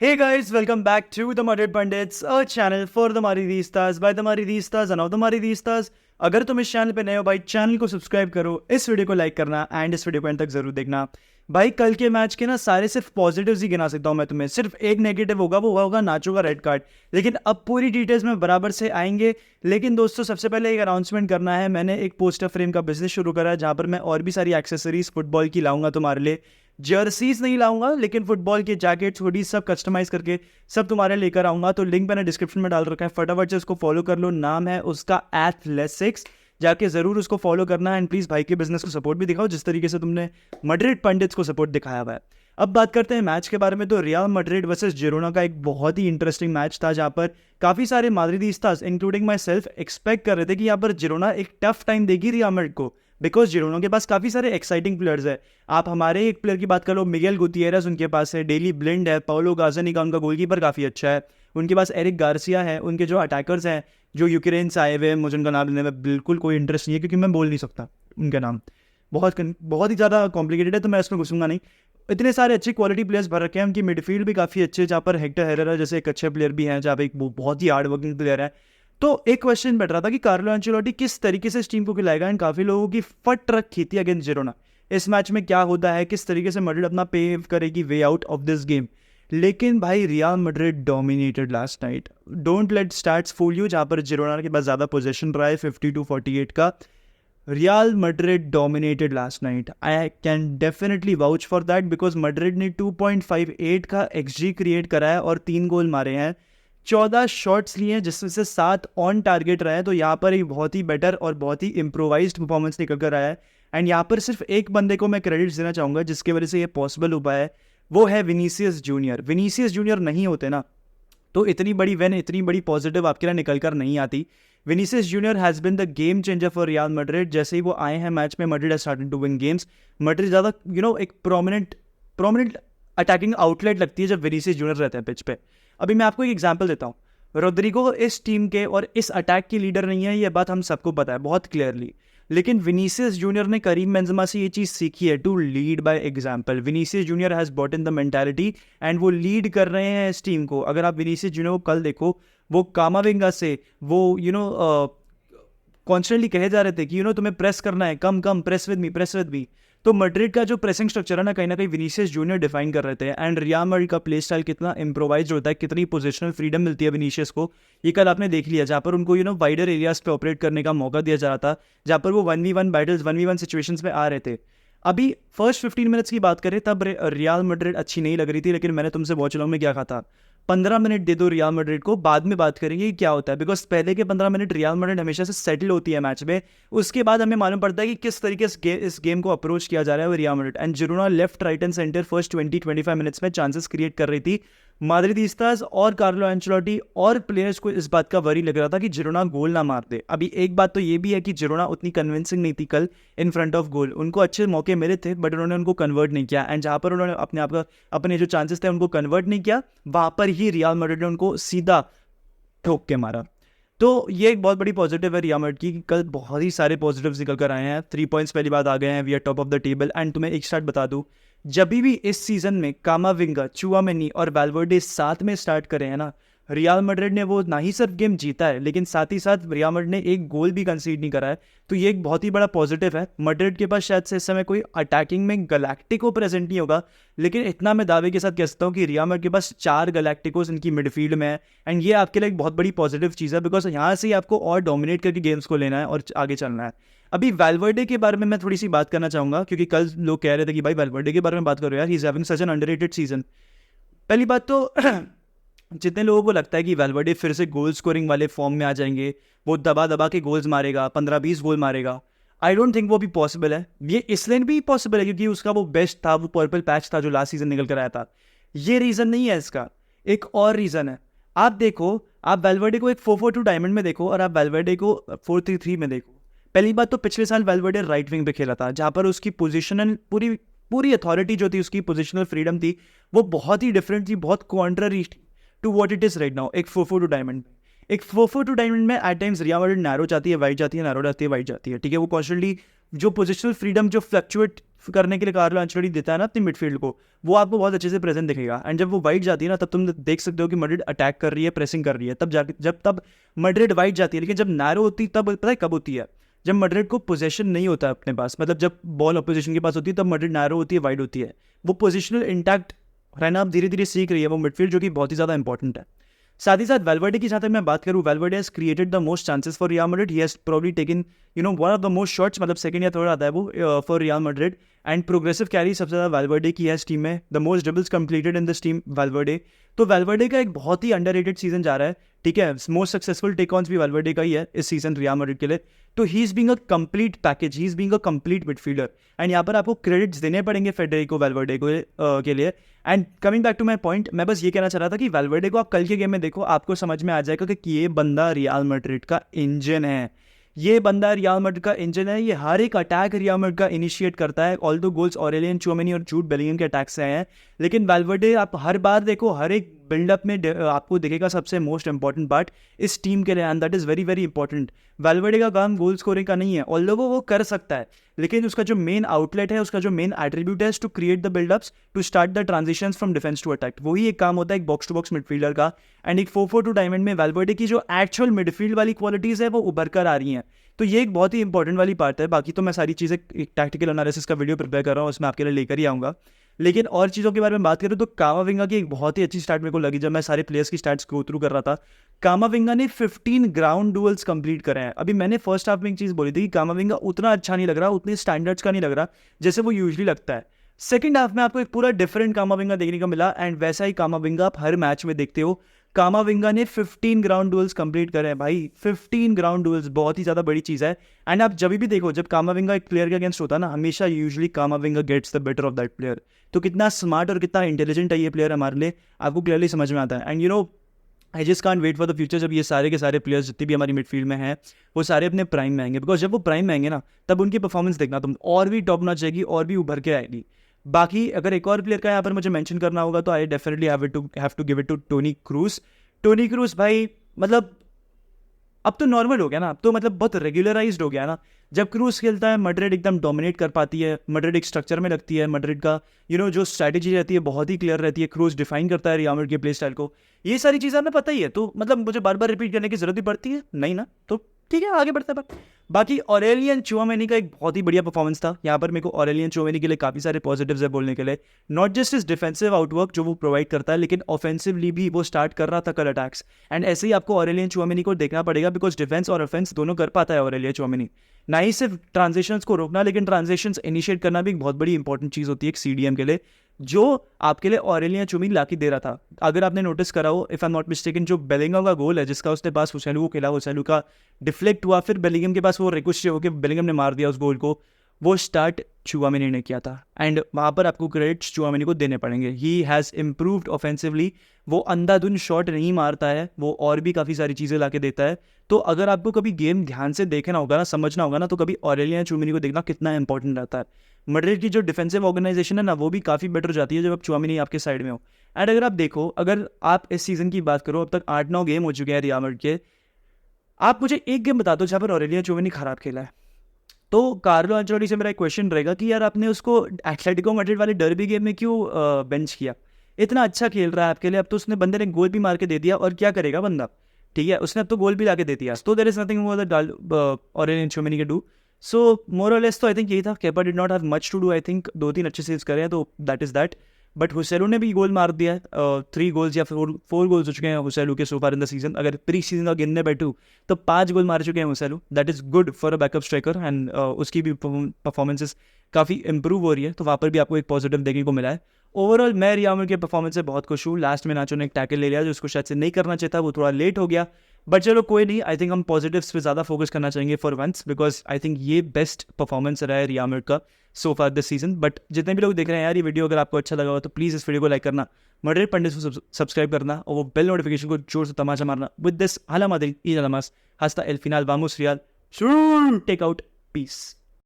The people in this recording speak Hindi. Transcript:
Hey guys, welcome back to the Madrid Pundits, a channel for the Madridistas by the Madridistas and of the Madridistas. अगर तुम इस चैनल पे नए हो भाई, चैनल को सब्सक्राइब करो, इस वीडियो को लाइक करना एंड इस वीडियो को एंड तक जरूर देखना। भाई कल के मैच के ना सारे सिर्फ पॉजिटिव्स ही गिना सकता हूँ मैं तुम्हें, सिर्फ एक नेगेटिव होगा, वो होगा नाचो का रेड कार्ड। लेकिन अब पूरी डिटेल्स में बराबर से आएंगे। लेकिन दोस्तों सबसे पहले एक अनाउंसमेंट करना है, मैंने एक पोस्टर फ्रेम का बिजनेस शुरू करा है जहाँ पर मैं और भी सारी एक्सेसरीज फुटबॉल की लाऊंगा तुम्हारे लिए। जर्सीज नहीं लाऊंगा लेकिन फुटबॉल के जैकेट्स हुडीज सब कस्टमाइज करके सब तुम्हारे लेकर आऊंगा। तो लिंक मैंने डिस्क्रिप्शन में डाल रखा है, फटाफट से उसको फॉलो कर लो। नाम है उसका एथलेटिक्स, जाके जरूर उसको फॉलो करना। एंड प्लीज भाई के बिजनेस को सपोर्ट भी दिखाओ जिस तरीके से तुमने मैड्रिड पंडित्स को सपोर्ट दिखाया हुआ है। अब बात करते हैं मैच के बारे में। तो रियल मैड्रिड वर्सेस जिरोना का एक बहुत ही इंटरेस्टिंग मैच था जहां पर काफी सारे माद्रिदिस्तास इंक्लूडिंग माई सेल्फ एक्सपेक्ट कर रहे थे कि यहाँ पर जिरोना एक टफ टाइम देगी रियल मैड्रिड को, बिकॉज जिरोना के पास काफी सारे एक्साइटिंग प्लेयर्स है। आप हमारे एक प्लेयर की बात कर लो, मिगेल गुतिएरस उनके पास है, डेली ब्लिंड है, पाउलो गाज़ानिगा उनका गोलकीपर काफी अच्छा है, उनके पास एरिक गार्सिया है, उनके जो अटैकर्स हैं जो यूक्रेन से आए हुए हैं, मुझे उनका नाम लेने में बिल्कुल कोई इंटरेस्ट नहीं है क्योंकि मैं बोल नहीं सकता उनका नाम, बहुत ही ज़्यादा कॉम्प्लिकेटेड है, तो मैं इसमें घुसूंगा नहीं। इतने सारे अच्छे क्वालिटी प्लेयर्स भर रखे हैं, उनकी मिडफील्ड भी काफ़ी अच्छे है जहाँ पर हेक्टर हेरेरा जैसे एक अच्छे प्लेयर भी हैं, जहाँ पर एक बहुत ही हार्ड वर्किंग प्लेयर है। तो एक क्वेश्चन बैठ रहा था कि कार्लो एंचेलोटी किस तरीके से इस टीम को खिलाएगा, एंड काफ़ी लोगों की फट रखी थी अगेंस्ट जिरोना। इस मैच में क्या होता है, किस तरीके से मैड्रिड अपना पेव करेगी way out of this game. लेकिन भाई Real Madrid dominated last night. Don't let stats fool you, जहाँ पर जिरोना के पास ज़्यादा पोजीशन रहा है 50-48 का। Real Madrid dominated last night, I can definitely vouch for that because Madrid ने 2.58 का XG क्रिएट करा है और 3 गोल मारे हैं, 14 शॉट्स लिए हैं जिसमें से 7 ऑन टारगेट रहे हैं। तो यहाँ पर एक बहुत ही बेटर और बहुत ही इम्प्रोवाइज्ड परफॉर्मेंस निकल कर आया है। एंड यहाँ पर सिर्फ एक बंदे को मैं क्रेडिट्स देना चाहूँगा जिसकी वजह से ये पॉसिबल हो पाया है, वो है विनीसियस जूनियर। विनीसियस जूनियर नहीं होते ना तो इतनी बड़ी वेन, इतनी बड़ी पॉजिटिव आपके लिए निकल कर नहीं आती। Vinicius junior has been the game changer for Real Madrid. जैसे ही वो आए हैं मैच में, Madrid has started to win games. Madrid ज़्यादा एक प्रोमिनेंट अटैकिंग आउटलेट लगती है जब विनीसियस जूनियर रहते हैं पिच पे। अभी मैं आपको एक एग्जांपल देता हूँ, रोड्रिगो इस टीम के और इस अटैक की लीडर नहीं है, ये बात हम सबको पता है बहुत क्लियरली। लेकिन विनीसियस जूनियर ने करीम बेंजेमा से ये चीज़ सीखी है, to lead by example. Vinicius junior has bought in the mentality and वो लीड कर रहे हैं इस टीम को। अगर आप विनीसियस जूनियर को कल देखो, वो कामाविंगा से वो कॉन्स्टेंटली कहे जा रहे थे कि तुम्हें प्रेस करना है, कम कम प्रेस विद मी। तो मैड्रिड का जो प्रेसिंग स्ट्रक्चर है ना कहीं विनीसियस जूनियर डिफाइन कर रहे थे। एंड रियल मैड्रिड का प्ले स्टाइल कितना इम्प्रोवाइज होता है, कितनी पोजिशनल फ्रीडम मिलती है विनीसियस को, ये कल आपने देख लिया, जहाँ पर उनको वाइडर एरियाज पे ऑपरेट करने का मौका दिया जा रहा था, जहाँ पर वो 1v1 बैटल्स 1v1 सिचुएशंस में आ रहे थे। अभी फर्स्ट 15 मिनट्स की बात करें तब रियल मैड्रिड अच्छी नहीं लग रही थी, लेकिन मैंने तुमसे वॉच लॉन्ग में क्या कहा था, 15 मिनट दे दो रियल मैड्रिड को, बाद में बात करेंगे क्या होता है। बिकॉज पहले के 15 मिनट रियल मैड्रिड हमेशा से सेटल होती है मैच में, उसके बाद हमें मालूम पड़ता है कि किस तरीके से इस गेम को अप्रोच किया जा रहा है वो real Madrid. And Girona left right and centre first 20-25 minutes में चांसेस क्रिएट कर रही थी। माद्रिदिस्तास और कार्लो एंचेलोटी और प्लेयर्स को इस बात का वरी लग रहा था कि जिरोना गोल ना मार दे। अभी एक बात तो ये भी है कि जिरोना उतनी कन्विंसिंग नहीं थी कल इन फ्रंट ऑफ गोल, उनको अच्छे मौके मिले थे बट उन्होंने उनको कन्वर्ट नहीं किया। एंड जहाँ पर उन्होंने अपने जो चांसेस थे उनको कन्वर्ट नहीं किया, वहाँ पर ही रियल मैड्रिड ने उनको सीधा ठोक के मारा। तो ये एक बहुत बड़ी पॉजिटिव है रियल मैड्रिड की, कल बहुत ही सारे पॉजिटिव्स निकल कर आए हैं। 3 पॉइंट्स पहली बात आ गए हैं, we are top of the table. And तुम्हें एक स्टार्ट बता दूं, जब भी इस सीजन में कामाविंगा, चुआमेनी और वाल्वर्डे साथ में स्टार्ट करे हैं ना, रियल मैड्रिड ने वो ना ही सिर्फ गेम जीता है लेकिन साथ ही साथ रियल मैड्रिड ने एक गोल भी कंसीड नहीं करा है। तो ये एक बहुत ही बड़ा पॉजिटिव है। मैड्रिड के पास शायद से इस समय कोई अटैकिंग में गैलेक्टिको प्रेजेंट नहीं होगा, लेकिन इतना मैं दावे के साथ कह सकता हूँ कि रियल मैड्रिड के पास 4 गैलेक्टिकोस इनकी मिडफील्ड में है। एंड ये आपके लिए एक बहुत बड़ी पॉजिटिव चीज़ है बिकॉज यहाँ से ही आपको और डोमिनेट करके गेम्स को लेना है और आगे चलना है। अभी वाल्वर्डे के बारे में मैं थोड़ी सी बात करना चाहूँगा क्योंकि कल लोग कह रहे थे कि भाई वाल्वर्डे के बारे में बात करो यार, he is having such an underrated season. पहली बात तो जितने लोगों को लगता है कि वाल्वर्डे फिर से गोल स्कोरिंग वाले फॉर्म में आ जाएंगे, वो दबा दबा के गोल्स मारेगा, 15-20 गोल मारेगा, आई डोंट थिंक वो भी पॉसिबल है। ये इसलिए भी पॉसिबल है क्योंकि उसका वो बेस्ट था, वो पर्पल पैच था जो लास्ट सीजन निकल कर आया था। ये रीज़न नहीं है इसका, एक और रीज़न है। आप देखो, आप वाल्वर्डे को एक 4-4-2 डायमंड में देखो और आप वाल्वर्डे को 4-3-3 में देखो। पहली बात तो पिछले साल वाल्वर्डे राइट विंग पे खेला था जहाँ पर उसकी पोजिशनल पूरी अथॉरिटी जो थी, उसकी पोजिशनल फ्रीडम थी, वो बहुत ही डिफरेंट थी, बहुत कॉन्ट्ररी थी to what it is right now. एक 4-4-2 डायमंड में at times Real Madrid narrow जाती है, वाइड जाती है, नैरो जाती है, वाइड जाती है, ठीक है, वो कॉन्स्टेंटली जो पोजिशनल फ्रीडम जो फ्लक्चुएट करने के लिए कार्लो एंचेलोटी देता है ना अपनी मिडफील्ड को, वो आपको बहुत अच्छे से प्रेजेंट दिखेगा। एंड जब वो वाइड जाती है ना, तब तुम देख सकते हो कि मैड्रिड अटैक कर रही है, प्रेसिंग कर रही है, तब जाके तब मैड्रिड वाइड जाती है। लेकिन जब नैरो होती तब पता है कब होती है, जब मैड्रिड को पोजीशन नहीं होता अपने पास, मतलब जब बॉल अपोजिशन के पास होती है तब मैड्रिड नैरो होती है, वाइड होती है। वो पोजिशनल इंटैक्ट रहना अब धीरे धीरे सीख रही है वो मिडफील्ड, जो कि बहुत ही ज़्यादा इंपॉर्टेंट है। साथ ही साथ वेल्वर्डे की जहाँ तक मैं बात करूँ, Valverde has created the most chances for Real Madrid. He has probably taken one of the most shots, मतलब सेकंड या थर्ड आता है वो for Real Madrid. And progressive carry सबसे ज़्यादा वेल्वर्डे की है इस टीम में। The most dribbles completed in this team Valverde. तो वेल्वर्डे का एक बहुत ही अंडररेटेड सीजन जा रहा है, ठीक है। मोस्ट सक्सेसफुल टेक ऑन्स भी वेल्वर्डे का ही है इस सीजन रियल मैड्रिड के लिए। तो he is being a complete package, he is being a complete midfielder. And यहाँ पर आपको क्रेडिट्स देने पड़ेंगे फेडरिको वेल्वर्डे को के लिए। And coming back to my point, मैं बस ये कहना चाह रहा था कि वेल्वर्डे को आप कल के गेम में देखो, आपको समझ में आ जाएगा कि ये बंदा रियल मैड्रिड का इंजन है। ये बंदा रियल मैड्रिड का इंजन है। ये हर एक अटैक रियल मैड्रिड का इनिशिएट करता है। ऑल दो गोल्स ऑरेलियन चुआमेनी और जूड बेलिंगम के अटैक से आए हैं, लेकिन वेल्वर्डे आप हर बार देखो, हर एक बिल्डअप में आपको दिखेगा सबसे मोस्ट इंपॉर्टेंट पार्ट इस टीम के लिए, and that is very very important. Valverde का काम गोल स्कोरिंग का नहीं है, ऑल्दो वो कर सकता है, लेकिन उसका जो मेन आउटलेट है, उसका जो मेन एट्रीब्यूट है to create the buildups, to start the transitions from defence to attack. वही एक काम होता है एक बॉक्स टू बॉक्स मिडफील्डर का। एंड एक 4-4-2 डायमंड में वेल्वर्डे की जो एक्चुअल मिडफील्ड वाली क्वालिटीज़ है वो उभर कर आ रही हैं। तो ये एक बहुत ही इंपॉर्टेंट वाली पार्ट है। बाकी तो मैं सारी चीज़ें एक टैक्टिकल एनालिसिस का वीडियो प्रिपेयर कर रहा हूँ, उसमें आपके लिए लेकर ही आऊँगा। लेकिन और चीज़ों के बारे में बात करूँ तो कामाविंगा की एक बहुत ही अच्छी स्टार्ट मेरे को लगी जब मैं सारे प्लेयर्स की स्टार्ट्स गो थ्रू कर रहा था। कामाविंगा ने 15 ग्राउंड डुअल्स कंप्लीट करे हैं। अभी मैंने फर्स्ट हाफ में एक चीज़ बोली थी कि कामाविंगा उतना अच्छा नहीं लग रहा, उतने स्टैंडर्ड्स का नहीं लग रहा जैसे वो यूजुअली लगता है। सेकंड हाफ में आपको एक पूरा डिफरेंट कामाविंगा देखने को मिला, एंड वैसा ही कामाविंगा आप हर मैच में देखते हो। कामाविंगा ने 15 ग्राउंड डुअल्स कंप्लीट करे हैं भाई। 15 ग्राउंड डुअल्स बहुत ही ज़्यादा बड़ी चीज़ है। एंड आप जब भी देखो, जब कामाविंगा एक प्लेयर के अगेंस्ट होता है ना, हमेशा usually Camavinga gets the better of that player. तो कितना स्मार्ट और कितना इंटेलिजेंट है ये प्लेयर हमारे लिए, आपको क्लियरली समझ में आता है। And I just can't wait for the future, जब ये सारे के सारे प्लेयर्स जितने भी हमारी मिडफील्ड में हैं वो सारे अपने प्राइम में आएंगे। बिकॉज जब वो प्राइम में आएंगे ना, तब उनकी परफॉर्मेंस देखना तुम और भी टॉप नॉच जाएगी और भी उभर के आएगी। बाकी अगर एक और प्लेयर का यहाँ पर मुझे मेंशन करना होगा तो I definitely have to give it to Toni Kroos. Toni Kroos भाई, मतलब अब तो नॉर्मल हो गया ना, अब तो मतलब बहुत रेगुलराइज्ड हो गया ना। जब क्रूज खेलता है मैड्रिड एकदम डोमिनेट कर पाती है, मैड्रिड एक स्ट्रक्चर में लगती है, मैड्रिड का जो स्ट्रैटेजी रहती है बहुत ही क्लियर रहती है। क्रूज डिफाइन करता है रियल मैड्रिड के प्ले स्टाइल को। ये सारी चीज़ें हमें पता ही है, तो मतलब मुझे बार बार रिपीट करने की जरूरत भी पड़ती है नहीं ना, तो ठीक है आगे बढ़ते हैं। बाकी ऑरेलियन चुआमेनी का एक बहुत ही बढ़िया परफॉर्मेंस था। यहाँ पर मेरे को ऑरेलियन चुआमेनी के लिए काफ़ी सारे पॉजिटिव्स है बोलने के लिए। नॉट जस्ट इस डिफेंसिव आउटवर्क जो वो प्रोवाइड करता है, लेकिन ऑफेंसिवली भी वो स्टार्ट कर रहा था कल अटैक्स। एंड ऐसे ही आपको ऑरेलियन चुआमेनी को देखना पड़ेगा, बिकॉज डिफेंस और ऑफेंस दोनों कर पाता है ऑरेलियन चुआमेनी। ना ही सिर्फ ट्रांजिशंस को रोकना, लेकिन ट्रांजिशंस इनिशिएट करना भी एक बहुत बड़ी इंपॉर्टेंट चीज़ होती है एक CDM के लिए, जो आपके लिए ऑरेलियन चुआमेनी लाके दे रहा था। अगर आपने नोटिस करा हो, if I am not mistaken, जो बेलिंगम का गोल है जिसका उसने पास हुसैलू को खेला, हुसैलू का डिफ्लेक्ट हुआ, फिर बेलिंगम के पास वो रिक्वेस्ट होकर बेलिंगम ने मार दिया उस गोल को, वो स्टार्ट चुआमेनी ने किया था। एंड वहाँ पर आपको क्रेडिट्स चुआमेनी को देने पड़ेंगे। He has improved offensively. वो अंधाधुन शॉट नहीं मारता है, वो और भी काफ़ी सारी चीज़ें ला के देता है। तो अगर आपको कभी गेम ध्यान से देखना होगा ना, समझना होगा ना, तो कभी ऑरेलियन चुआमेनी को देखना कितना इंपॉर्टेंट रहता है। मैड्रिड की जो डिफेंसिव ऑर्गेनाइजेशन है ना, वो भी काफ़ी बेटर जाती है जब आप चुआमेनी आपके साइड में हो। एंड अगर आप देखो, अगर आप इस सीज़न की बात करो, अब तक 8-9 गेम हो चुके हैं रियल मैड्रिड के। आप मुझे एक गेम बता दो जहाँ पर ऑरेलियन चुआमेनी खराब खेला है। तो कार्लो एंचेलोटी से मेरा एक क्वेश्चन रहेगा कि यार आपने उसको एटलेटिको मैड्रिड वाले डर्बी गेम में क्यों बेंच किया? इतना अच्छा खेल रहा है आपके लिए, अब तो उसने बंदे ने गोल भी मार के दे दिया, और क्या करेगा बंदा, ठीक है, उसने अब तो गोल भी ला के दे दिया। तो there is nothing more that Aurelien Tchouameni के डू। सो मोर और लेस तो आई थिंक यही था। Kepa did not have much to do. I think 2-3 अच्छे सेव्स करे हैं, तो that is that. But Joselu ने भी गोल मार दिया है। 3 गोल्स या 4 गोल्स हो चुके हैं हुसैलू के so far in the season. अगर प्री सीजन का गिनने बैठूँ तो 5 गोल मार चुके हैं Joselu. That is good for a backup striker. And उसकी भी परफॉर्मेंसेस काफ़ी इंप्रूव हो रही है, तो वहाँ पर भी आपको एक पॉजिटिव देखने को मिला है। ओवरऑल मैं रियल मैड्रिड के परफॉर्मेंस से बहुत खुश हूँ। लास्ट में नाचो ने एक टैकल ले लिया जो उसको शायद से नहीं करना चाहिए था, वो थोड़ा लेट हो गया, बट चलो कोई नहीं। आई थिंक हम पॉजिटिव्स पे ज़्यादा फोकस करना चाहेंगे for once, because I think ये बेस्ट परफॉर्मेंस रहा है रियल मैड्रिड का so far this season. But जितने भी लोग देख रहे हैं यार ये वीडियो, अगर आपको अच्छा लगा हो तो प्लीज़ इस वीडियो को लाइक करना, मैड्रिड पंडित को सब्सक्राइब करना, और वो बेल नोटिफिकेशन को जोर से तमाचा मारना। विद दिस हाला मादरी ईद अलमास हस्ता एल फिनाल वामुस रियल टेक आउट पीस।